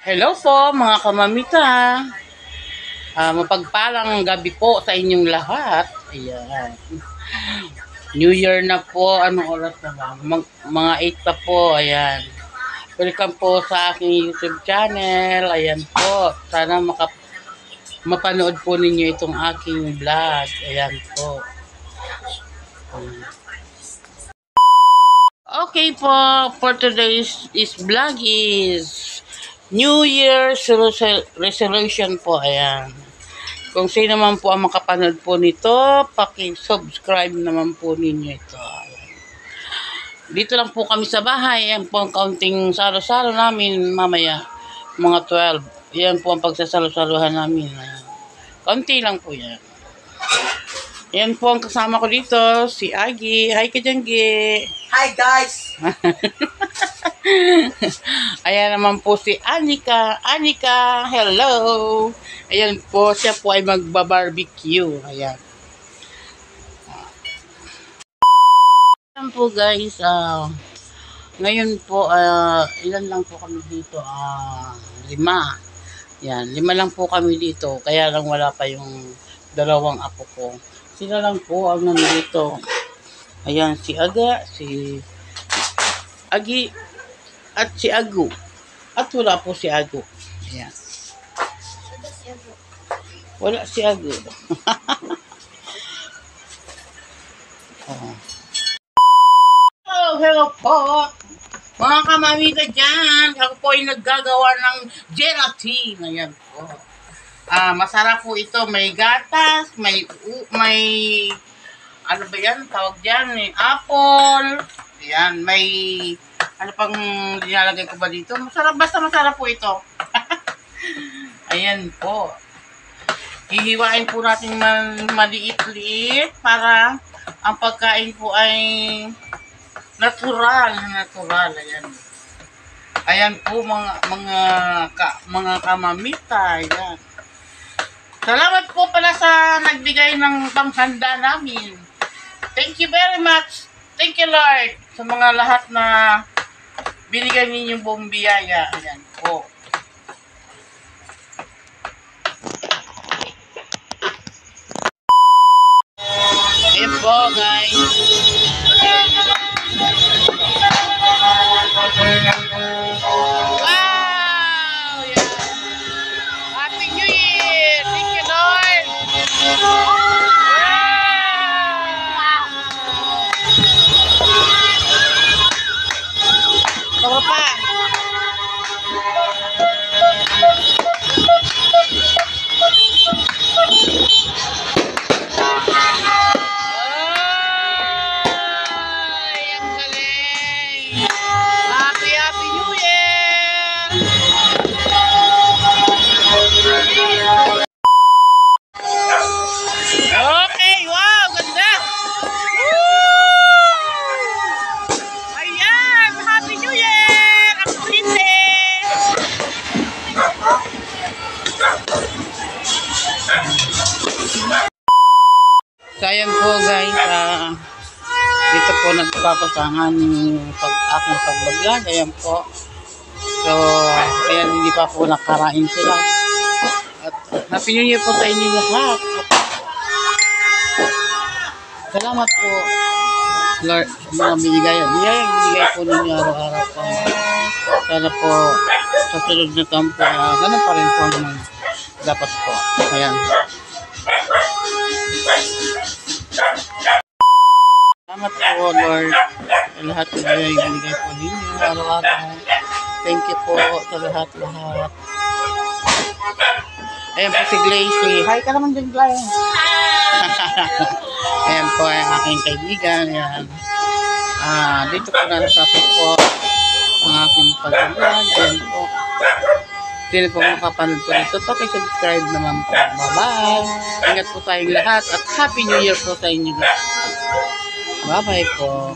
Hello po mga kamamita. Mapagpalang gabi po sa inyong lahat. Ayan. New Year na po. Anong oras na ba? Mga 8 pa po. Ayan. Welcome po sa aking YouTube channel. Ayan po. Sana mapanood po ninyo itong aking vlog. Ayan po. Okay po. For today's vlog is New Year's resolution po. Ayan. Kung sino naman po ang makapanood po nito, paki-subscribe naman po ninyo ito. Dito lang po kami sa bahay. Ayan po ang kaunting salo-salo namin mamaya. Mga 12. Ayan po ang pagsasalo-saluhan namin. Kaunti lang po yan. Ayan po ang kasama ko dito, si Agi. Hi ka dyan, Gi. Hi guys! Ayan naman po si Anika. Anika, hello! Ayan po, siya po ay magbabarbecue. Ayan. Ayan po guys, ngayon po, ilan lang po kami dito? 5. Ayan, 5 lang po kami dito. Kaya lang wala pa yung 2 apo ko. Sila lang po ang nandito. Ayan, si Aga, si Agi, at si Agu. At wala po si Agu. Ayan. Wala si Agu. Hello po. Mga kamamita dyan. Ako po ay naggagawa ng gelatin. Ayan po. Masarap po ito. May gatas, may ano ba yan? Tawag dyan, may apple. Ayan, may ano pang nilalagay ko ba dito? Masarap, basta masarap po ito. Ayan po. Hihiwain po natin maliit-liit para ang pagkain po ay natural. Ayan. Ayan po mga kamamita. Ayan. Salamat po pala sa nagbigay ng panghanda namin. Thank you very much. Thank you, Lord, sa mga lahat na binigay ninyong buong biyaya. Ayan po. Ayan po, guys. Wow! Yeah. Happy New Year! Thank you, Lord! Tama pa! Ay, ang galing! Happy New Year! Okay, wow, ganda! Woo! Ayan, Happy New Year! Ang pretty! So, ayan po guys, dito po nagpapasangan yung aking pagbablog. Ayan po. So, ayan, hindi pa po nakarain sila. At Happy New Year po sa inyo lahat. Salamat po, Lord, sa mga binigay po ninyo araw-araw po. Sana po sa sunod na taon po, ganun pa rin po naman dapat po. Ayan. Salamat po, Lord, sa lahat na binigay po ninyo araw-araw. Thank you po sa lahat-lahat. Ayan po si Glacy. Hi ka naman din, Glacy. Ayan po ang aking kaibigan. Ayan. Dito po natapos po ang aking pag-vlog. Ayan po. Sino po makapanood po nito, subscribe naman po. Bye-bye. Ingat po tayong lahat at Happy New Year po sa inyo. Bye-bye po.